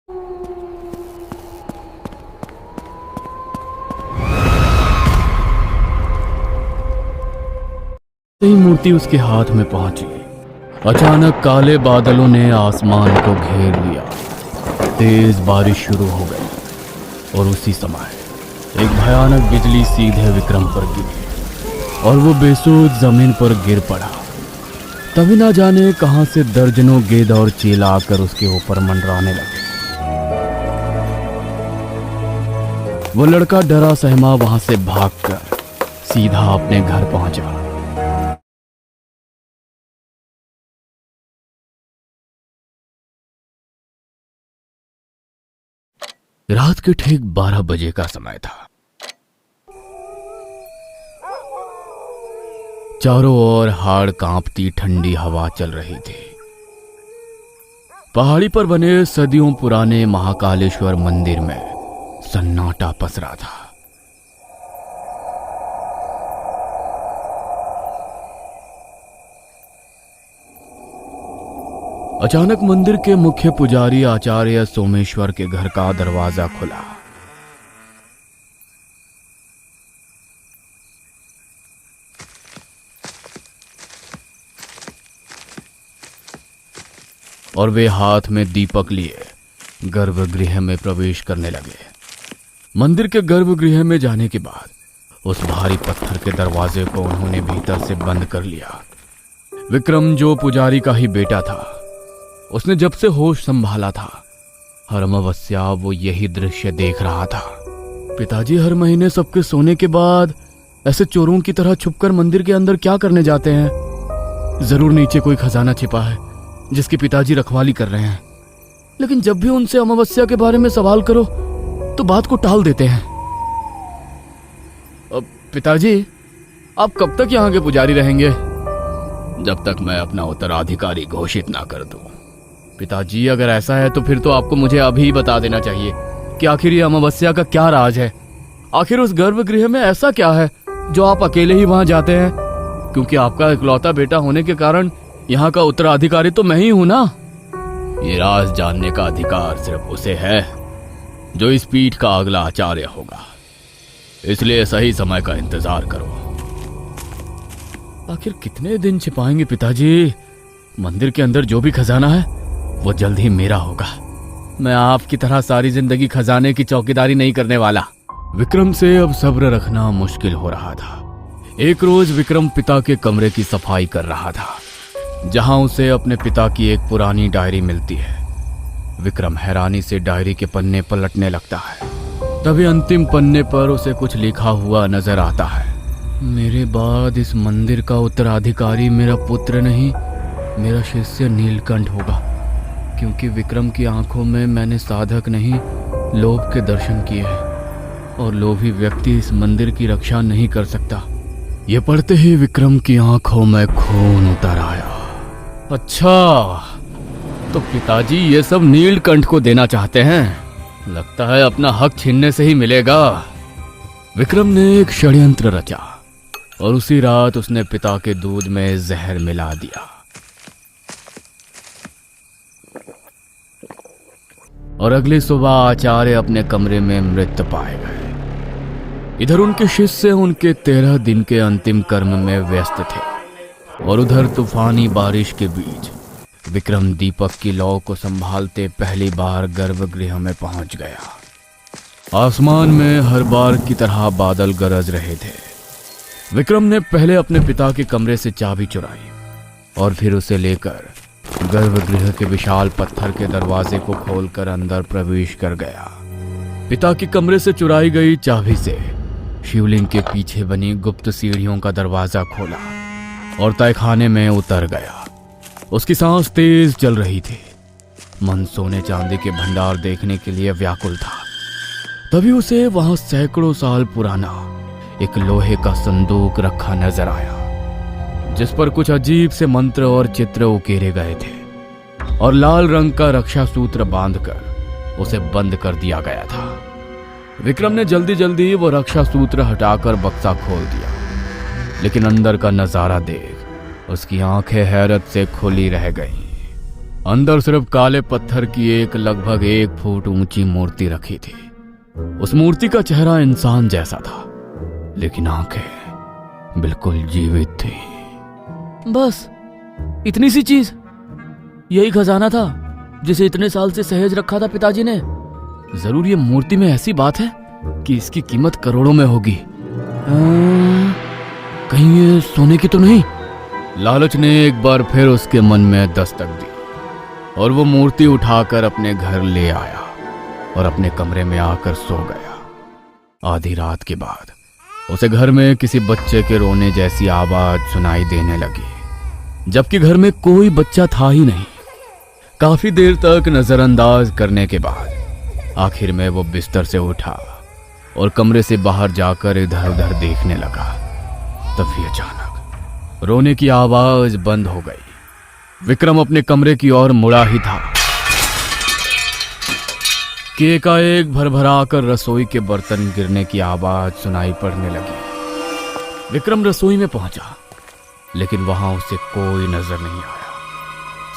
ही मूर्ति उसके हाथ में पहुंची। अचानक काले बादलों ने आसमान को घेर लिया। तेज बारिश शुरू हो गई और उसी समय एक भयानक बिजली सीधे विक्रम पर गिरी और वो बेसुध जमीन पर गिर पड़ा। तभी ना जाने कहां से दर्जनों गेंद और चील आकर उसके ऊपर मंडराने लगे। वो लड़का डरा सहमा वहां से भागकर सीधा अपने घर पहुंचा। रात के ठीक 12 बजे का समय था। चारों ओर हाड़ कांपती ठंडी हवा चल रही थी। पहाड़ी पर बने सदियों पुराने महाकालेश्वर मंदिर में सन्नाटा पसरा था। अचानक मंदिर के मुख्य पुजारी आचार्य सोमेश्वर के घर का दरवाजा खुला। और वे हाथ में दीपक लिए गर्भगृह में प्रवेश करने लगे। मंदिर के गर्भगृह में जाने के बाद उस भारी पत्थर के दरवाजे को उन्होंने भीतर से बंद कर लिया। विक्रम, जो पुजारी का ही बेटा था, उसने जब से होश संभाला था, हर अमावस्या वो यही दृश्य देख रहा था। पिताजी हर महीने सबके सोने के बाद ऐसे चोरों की तरह छुपकर मंदिर के अंदर क्या करने जाते हैं? जरूर नीचे कोई खजाना छिपा है जिसके पिताजी रखवाली कर रहे हैं। लेकिन जब भी उनसे अमावस्या के बारे में सवाल करो तो बात को टाल देते हैं। अब पिताजी, आप कब तक यहाँ के पुजारी रहेंगे? जब तक मैं अपना उत्तराधिकारी घोषित ना कर दूं। पिताजी, अगर ऐसा है तो फिर तो आपको मुझे अभी बता देना चाहिए कि आखिर ये अमावस्या का क्या राज है। आखिर उस गर्भगृह में ऐसा क्या है जो आप अकेले ही वहां जाते हैं? क्योंकि आपका इकलौता बेटा होने के कारण यहाँ का उत्तराधिकारी तो मैं ही हूं ना। ये राज जानने का अधिकार सिर्फ उसे है जो इस पीठ का अगला आचार्य होगा। इसलिए सही समय का इंतजार करो। आखिर कितने दिन छिपाएंगे पिताजी? मंदिर के अंदर जो भी खजाना है वो जल्द ही मेरा होगा। मैं आपकी तरह सारी जिंदगी खजाने की चौकीदारी नहीं करने वाला। विक्रम से अब सब्र रखना मुश्किल हो रहा था। एक रोज विक्रम पिता के कमरे की सफाई कर रहा था, जहां उसे अपने पिता की एक पुरानी डायरी मिलती है। विक्रम हैरानी से डायरी के पन्ने पलटने लगता है। तभी अंतिम पन्ने पर उसे कुछ लिखा हुआ नजर आता है। मेरे बाद इस मंदिर का उत्तराधिकारी मेरा पुत्र नहीं, मेरा शिष्य नीलकंठ होगा। क्योंकि विक्रम की आंखों में मैंने साधक नहीं, लोभ के दर्शन किए हैं और लोभी व्यक्ति इस मंदिर की रक्षा नहीं कर सकता। ये पढ़ते ही विक्रम की आंखों में खून उतर आया। अच्छा, तो पिताजी ये सब नीलकंठ को देना चाहते हैं। लगता है अपना हक छीनने से ही मिलेगा। विक्रम ने एक षड्यंत्र रचा और उसी रात उसने पिता के दूध में जहर मिला दिया। और अगली सुबह आचार्य अपने कमरे में मृत पाए गए। इधर उनके शिष्य उनके 13 दिन के अंतिम कर्म में व्यस्त थे और उधर तूफानी बारिश के बीच विक्रम दीपक की लौ को संभालते पहली बार गर्भगृह में पहुंच गया। आसमान में हर बार की तरह बादल गरज रहे थे। विक्रम ने पहले अपने पिता के कमरे से चाबी चुराई और फिर उसे लेकर गर्भगृह के विशाल पत्थर के दरवाजे को खोलकर अंदर प्रवेश कर गया। पिता के कमरे से चुराई गई चाबी से शिवलिंग के पीछे बनी गुप्त सीढ़ियों का दरवाजा खोला और तहखाने में उतर गया। उसकी सांस तेज चल रही थी। मन सोने चांदी के भंडार देखने के लिए व्याकुल था। तभी उसे वहां सैकड़ों साल पुराना एक लोहे का संदूक रखा नजर आया, जिस पर कुछ अजीब से मंत्र और चित्र उकेरे गए थे और लाल रंग का रक्षा सूत्र बांधकर उसे बंद कर दिया गया था। विक्रम ने जल्दी जल्दी वो रक्षा सूत्र हटाकर बक्सा खोल दिया, लेकिन अंदर का नजारा देख उसकी आंखें हैरत से खुली रह गईं। अंदर सिर्फ काले पत्थर की एक लगभग 1 फुट ऊंची मूर्ति रखी थी। उस मूर्ति का चेहरा इंसान जैसा था, लेकिन आंखें बिल्कुल जीवित थी। बस इतनी सी चीज, यही खजाना था जिसे इतने साल से सहेज रखा था पिताजी ने। जरूर ये मूर्ति में ऐसी बात है कि इसकी कीमत करोड़ों में होगी। कहीं ये सोने की तो नहीं? लालच ने एक बार फिर उसके मन में दस्तक दी और वो मूर्ति उठाकर अपने घर ले आया और अपने कमरे में आकर सो गया। आधी रात के बाद उसे घर में किसी बच्चे के रोने जैसी आवाज सुनाई देने लगी, जबकि घर में कोई बच्चा था ही नहीं। काफी देर तक नजरअंदाज करने के बाद आखिर में वो बिस्तर से उठा और कमरे से बाहर जाकर इधर उधर देखने लगा। तभी अचानक रोने की आवाज बंद हो गई। विक्रम अपने कमरे की ओर मुड़ा ही था कि एकाएक भरभरा कर रसोई के बर्तन गिरने की आवाज सुनाई पड़ने लगी। विक्रम रसोई में पहुंचा, लेकिन वहां उसे कोई नजर नहीं आया।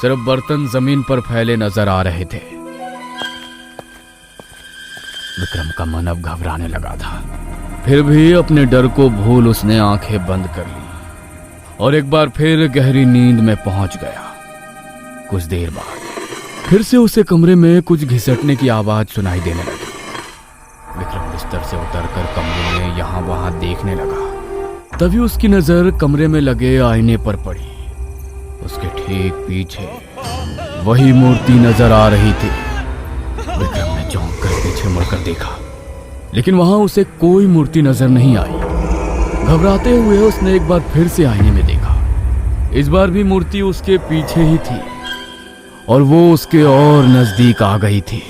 सिर्फ बर्तन जमीन पर फैले नजर आ रहे थे। विक्रम का मन अब घबराने लगा था। फिर भी अपने डर को भूल उसने आंखें बंद कर ली और एक बार फिर गहरी नींद में पहुंच गया। कुछ देर बाद फिर से उसे कमरे में कुछ घिसटने की आवाज सुनाई देने लगी। विक्रम बिस्तर से उतरकर कमरे में यहां वहां देखने लगा। तभी उसकी नजर कमरे में लगे आईने पर पड़ी। उसके ठीक पीछे वही मूर्ति नजर आ रही थी। विक्रम ने चौंक कर पीछे मुड़कर देखा, लेकिन वहां उसे कोई मूर्ति नजर नहीं आई। घबराते हुए उसने एक बार फिर से आईने में देखा। इस बार भी मूर्ति उसके पीछे ही थी और वो उसके और नजदीक आ गई थी।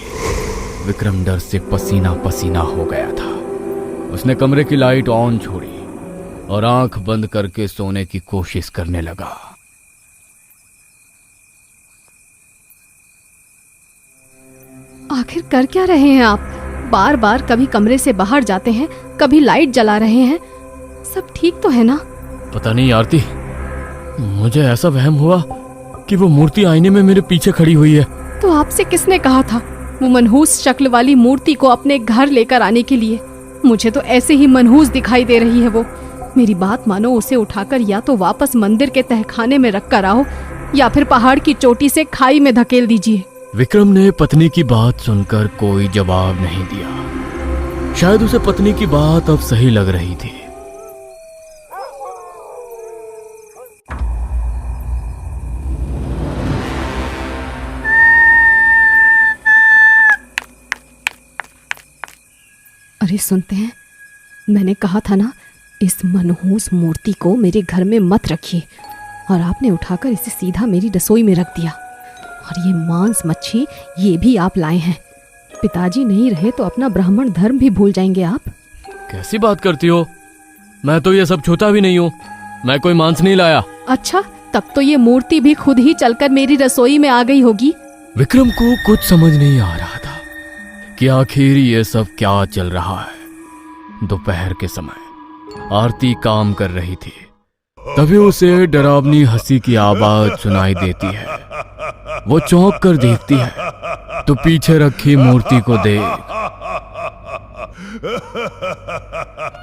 विक्रम डर से पसीना पसीना हो गया था। उसने कमरे की लाइट ऑन छोड़ी और आंख बंद करके सोने की कोशिश करने लगा। आखिर कर क्या रहे हैं आप? बार बार कभी कमरे से बाहर जाते हैं, कभी लाइट जला रहे हैं। सब ठीक तो है ना? पता नहीं आरती, मुझे ऐसा वहम हुआ कि वो मूर्ति आईने में मेरे पीछे खड़ी हुई है। तो आपसे किसने कहा था वो मनहूस शक्ल वाली मूर्ति को अपने घर लेकर आने के लिए? मुझे तो ऐसे ही मनहूस दिखाई दे रही है वो। मेरी बात मानो, उसे उठाकर या तो वापस मंदिर के तहखाने में रख कर आओ या फिर पहाड़ की चोटी से खाई में धकेल दीजिए। विक्रम ने पत्नी की बात सुनकर कोई जवाब नहीं दिया। शायद उसे पत्नी की बात अब सही लग रही थी। अरे सुनते हैं, मैंने कहा था ना, इस मनहूस मूर्ति को मेरे घर में मत रखिए, और आपने उठाकर इसे सीधा मेरी रसोई में रख दिया। और ये मांस मच्छी ये भी आप लाए हैं। पिताजी नहीं रहे तो अपना ब्राह्मण धर्म भी भूल जाएंगे आप। कैसी बात करती हो? मैं तो ये सब छूता भी नहीं हूँ। मैं कोई मांस नहीं लाया। अच्छा, तब तो ये मूर्ति भी खुद ही चलकर मेरी रसोई में आ गई होगी। विक्रम को कुछ समझ नहीं आ रहा था कि आखिर ये सब क्या चल रहा है। दोपहर के समय आरती काम कर रही थी। तभी उसे डरावनी हंसी की आवाज सुनाई देती है। वो चौंक कर देखती है तो पीछे रखी मूर्ति को देख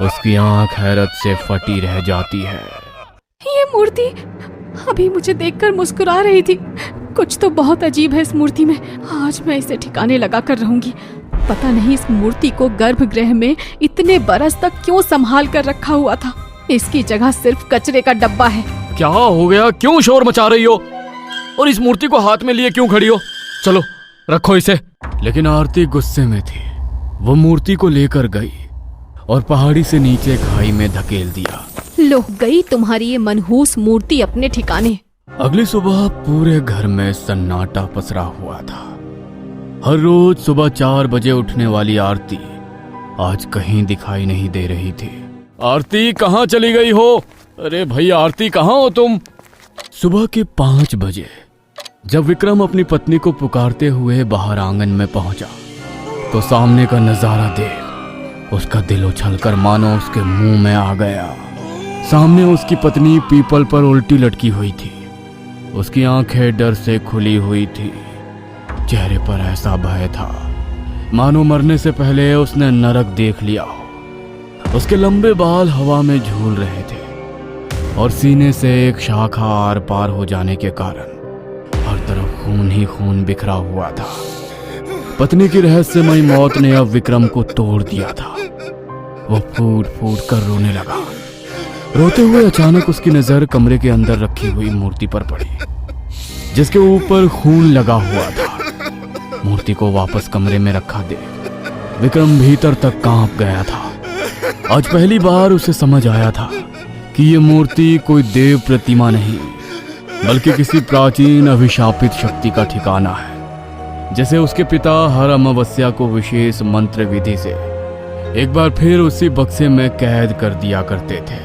उसकी आंख हैरत से फटी रह जाती है। ये मूर्ति अभी मुझे देखकर मुस्कुरा रही थी। कुछ तो बहुत अजीब है इस मूर्ति में। आज मैं इसे ठिकाने लगा कर रहूंगी। पता नहीं इस मूर्ति को गर्भगृह में इतने बरस तक क्यों संभाल कर रखा हुआ था। इसकी जगह सिर्फ कचरे का डब्बा है। क्या हो गया? क्यों शोर मचा रही हो? और इस मूर्ति को हाथ में लिए क्यों खड़ी हो? चलो रखो इसे। लेकिन आरती गुस्से में थी। वो मूर्ति को लेकर गई और पहाड़ी से नीचे खाई में धकेल दिया। लो गई तुम्हारी ये मनहूस मूर्ति अपने ठिकाने। अगली सुबह पूरे घर में सन्नाटा पसरा हुआ था। हर रोज सुबह 4 बजे उठने वाली आरती आज कहीं दिखाई नहीं दे रही थी। आरती कहाँ चली गई हो? अरे भाई आरती कहाँ हो तुम? सुबह के 5 बजे जब विक्रम अपनी पत्नी को पुकारते हुए बाहर आंगन में पहुंचा तो सामने का नजारा देख उसका दिल उछलकर मानो उसके मुंह में आ गया। सामने उसकी पत्नी पीपल पर उल्टी लटकी हुई थी। उसकी आंखें डर से खुली हुई थी। चेहरे पर ऐसा भय था मानो मरने से पहले उसने नरक देख लिया हो। उसके लंबे बाल हवा में झूल रहे थे और सीने से एक शाखा आर पार हो जाने के कारण हर तरफ खून ही खून बिखरा हुआ था। पत्नी की रहस्यमयी मौत ने अब विक्रम को तोड़ दिया था। वो फूट फूट कर रोने लगा। रोते हुए अचानक उसकी नजर कमरे के अंदर रखी हुई मूर्ति पर पड़ी, जिसके ऊपर खून लगा हुआ था। मूर्ति को वापस कमरे में रखा दे विक्रम भीतर तक कांप गया था। आज पहली बार उसे समझ आया था कि ये मूर्ति कोई देव प्रतिमा नहीं, बल्कि किसी प्राचीन अभिशापित शक्ति का ठिकाना है। जैसे उसके पिता हर अमावस्या को विशेष मंत्र विधि से एक बार फिर उसी बक्से में कैद कर दिया करते थे,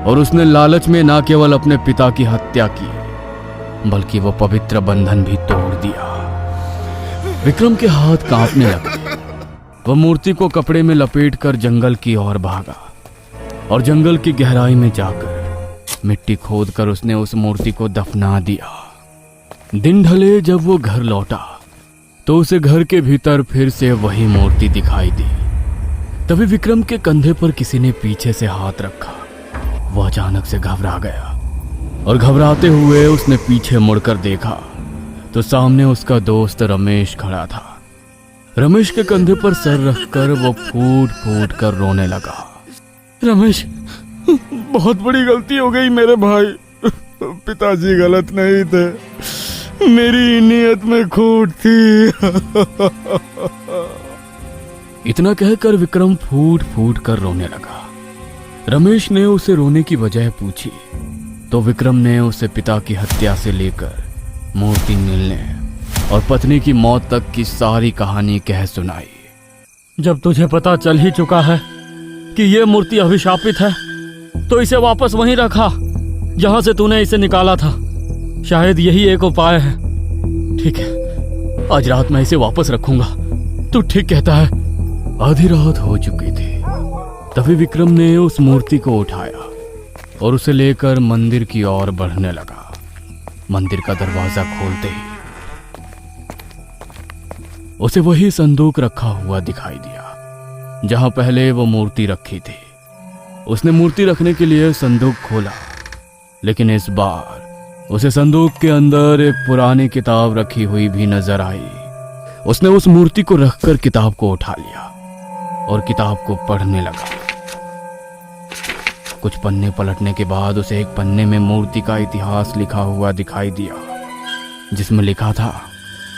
और उसने लालच में न केवल अपने पिता की हत्या की, बल्कि वो पवित्र बंधन भी तोड़ दिया। विक्रम के हाथ कांपने लगे। वह मूर्ति को कपड़े में लपेटकर जंगल की ओर भागा और जंगल की गहराई में जाकर मिट्टी खोदकर उसने उस मूर्ति को दफना दिया। दिन ढले जब वो घर लौटा तो उसे घर के भीतर फिर से वही मूर्ति दिखाई दी। तभी विक्रम के कंधे पर किसी ने पीछे से हाथ रखा। वो अचानक से घबरा गया और घबराते हुए उसने पीछे मुड़कर देखा तो सामने उसका दोस्त रमेश खड़ा था। रमेश के कंधे पर सर रखकर वो फूट फूट कर रोने लगा। रमेश, बहुत बड़ी गलती हो गई मेरे भाई। पिताजी गलत नहीं थे, मेरी नीयत में खोट थी। इतना कहकर विक्रम फूट फूट कर रोने लगा। रमेश ने उसे रोने की वजह पूछी तो विक्रम ने उसे पिता की हत्या से लेकर मूर्ति मिलने और पत्नी की मौत तक की सारी कहानी कह सुनाई। जब तुझे पता चल ही चुका है कि ये मूर्ति अभिशापित है, तो इसे वापस वहीं रखा जहां से तूने इसे निकाला था। शायद यही एक उपाय है। ठीक है, आज रात मैं इसे वापस रखूंगा। तू ठीक कहता है। आधी रात हो चुकी थी। तभी विक्रम ने उस मूर्ति को उठाया और उसे लेकर मंदिर की ओर बढ़ने लगा। मंदिर का दरवाजा खोलते ही उसे वही संदूक रखा हुआ दिखाई दिया जहां पहले वो मूर्ति रखी थी। उसने मूर्ति रखने के लिए संदूक खोला, लेकिन इस बार उसे संदूक के अंदर एक पुरानी किताब रखी हुई भी नजर आई। उसने उस मूर्ति को रखकर किताब को उठा लिया और किताब को पढ़ने लगा। कुछ पन्ने पलटने के बाद उसे एक पन्ने में मूर्ति का इतिहास लिखा हुआ दिखाई दिया, जिसमें लिखा था,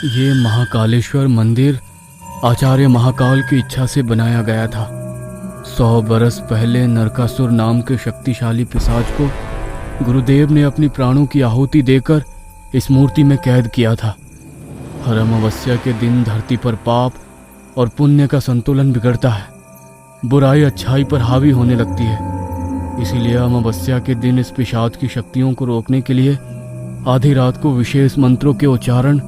ये महाकालेश्वर मंदिर आचार्य महाकाल की इच्छा से बनाया गया था। 100 बरस पहले नरकासुर नाम के शक्तिशाली पिशाच को गुरुदेव ने अपनी प्राणों की आहुति देकर इस मूर्ति में कैद किया था। हर अमावस्या के दिन धरती पर पाप और पुण्य का संतुलन बिगड़ता है। बुराई अच्छाई पर हावी होने लगती है। इसीलिए अमावस्या के दिन इस पिशाच की शक्तियों को रोकने के लिए आधी रात को विशेष मंत्रों के उच्चारण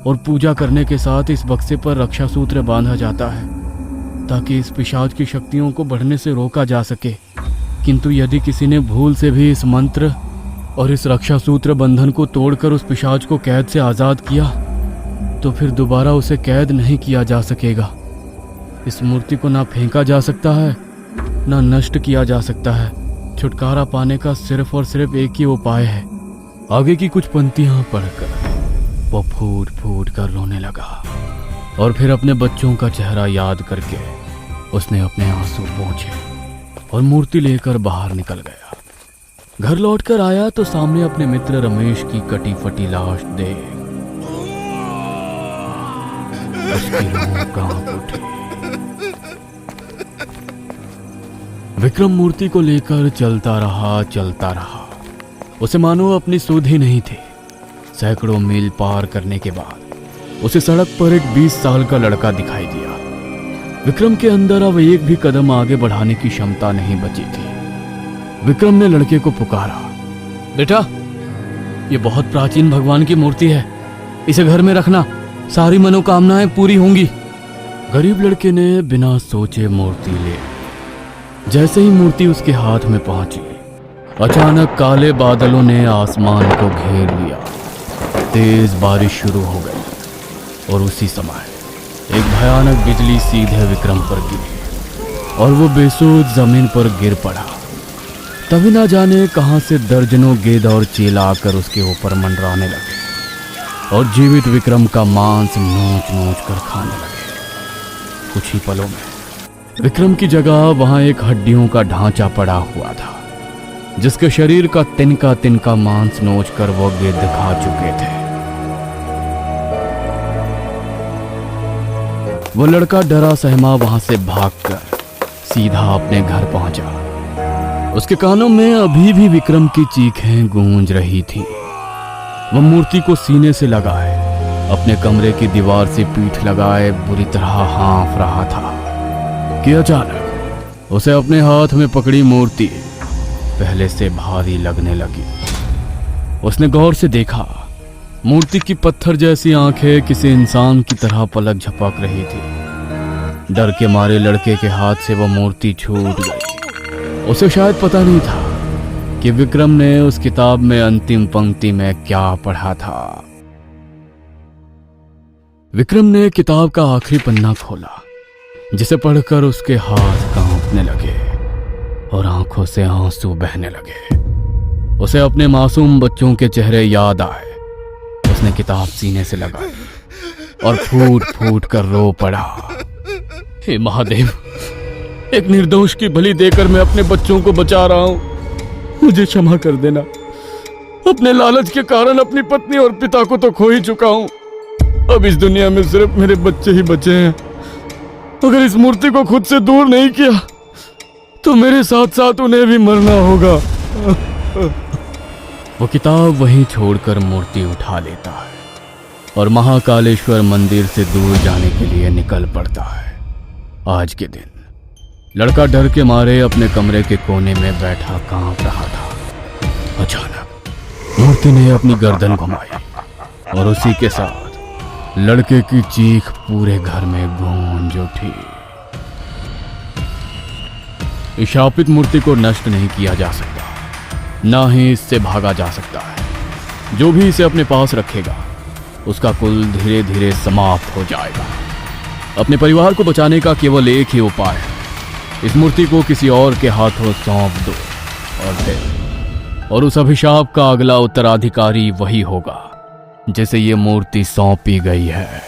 और पूजा करने के साथ इस बक्से पर रक्षा सूत्र बांधा जाता है, ताकि इस पिशाच की शक्तियों को बढ़ने से रोका जा सके। किंतु यदि किसी ने भूल से भी इस मंत्र और इस रक्षा सूत्र बंधन को तोड़कर उस पिशाच को कैद से आज़ाद किया, तो फिर दोबारा उसे कैद नहीं किया जा सकेगा। इस मूर्ति को ना फेंका जा सकता है, ना नष्ट किया जा सकता है। छुटकारा पाने का सिर्फ और सिर्फ एक ही उपाय है। आगे की कुछ पंक्तियां पढ़कर वो फूट फूट कर रोने लगा और फिर अपने बच्चों का चेहरा याद करके उसने अपने आंसू पोंछे और मूर्ति लेकर बाहर निकल गया। घर लौटकर आया तो सामने अपने मित्र रमेश की कटी फटी लाश देख उसकी रूह कांप उठी। विक्रम मूर्ति को लेकर चलता रहा। उसे मानो अपनी सुध ही नहीं थी। सैकड़ों मील पार करने के बाद उसे सड़क पर एक 20 साल का लड़का दिखाई दिया। विक्रम के अंदर अब एक भी कदम आगे बढ़ाने की क्षमता नहीं बची थी। विक्रम ने लड़के को पुकारा, बेटा, ये बहुत प्राचीन भगवान की मूर्ति है, इसे घर में रखना, सारी मनोकामनाएं पूरी होंगी। गरीब लड़के ने बिना सोचे मूर्ति ले। जैसे ही मूर्ति उसके हाथ में पहुंची, अचानक काले बादलों ने आसमान को घेर लिया। तेज बारिश शुरू हो गई और उसी समय एक भयानक बिजली सीधे विक्रम पर गिरी और वो बेसुध जमीन पर गिर पड़ा। तभी ना जाने कहां से दर्जनों गेंद और चीला आकर उसके ऊपर मंडराने लगे और जीवित विक्रम का मांस नोच नोच कर खाने लगे। कुछ ही पलों में विक्रम की जगह वहां एक हड्डियों का ढांचा पड़ा हुआ था, जिसके शरीर का तिनका तिनका मांस नोच कर वो गिद्ध खा चुके थे। वो लड़का डरा सहमा वहां से भागकर सीधा अपने घर पहुंचा। उसके कानों में अभी भी विक्रम की चीखें गूंज रही थी। वह मूर्ति को सीने से लगाए, अपने कमरे की दीवार से पीठ लगाए बुरी तरह हाँफ रहा था कि अचानक उसे अपने हाथ में पकड़ी मूर्ति पहले से भारी लगने लगी। उसने गौर से देखा, मूर्ति की पत्थर जैसी आंखें किसी इंसान की तरह पलक झपक रही थी। डर के मारे लड़के के हाथ से वह मूर्ति छूट गई। उसे शायद पता नहीं था कि विक्रम ने उस किताब में अंतिम पंक्ति में क्या पढ़ा था। विक्रम ने किताब का आखिरी पन्ना खोला, जिसे पढ़कर उसके हाथ कांपने लगे और आंखों से आंसू बहने लगे। उसे अपने मासूम बच्चों के चेहरे याद आए। उसने किताब सीने से लगाई और फूट फूट कर रो पड़ा। हे महादेव, एक निर्दोष की बलि देकर मैं अपने बच्चों को बचा रहा हूं, मुझे क्षमा कर देना। अपने लालच के कारण अपनी पत्नी और पिता को तो खो ही चुका हूं। अब इस दुनिया में सिर्फ मेरे बच्चे ही बचे हैं। अगर इस मूर्ति को खुद से दूर नहीं किया तो मेरे साथ साथ उन्हें भी मरना होगा। वो किताब वहीं छोड़कर मूर्ति उठा लेता है और महाकालेश्वर मंदिर से दूर जाने के लिए निकल पड़ता है। आज के दिन लड़का डर के मारे अपने कमरे के कोने में बैठा कांप रहा था। अचानक मूर्ति ने अपनी गर्दन घुमाई और उसी के साथ लड़के की चीख पूरे घर में गूंज उठी। इस शापित मूर्ति को नष्ट नहीं किया जा सकता, ना ही इससे भागा जा सकता है। जो भी इसे अपने पास रखेगा उसका कुल धीरे धीरे समाप्त हो जाएगा। अपने परिवार को बचाने का केवल एक ही उपाय है, इस मूर्ति को किसी और के हाथों सौंप दो और उस अभिशाप का अगला उत्तराधिकारी वही होगा जिसे ये मूर्ति सौंपी गई है।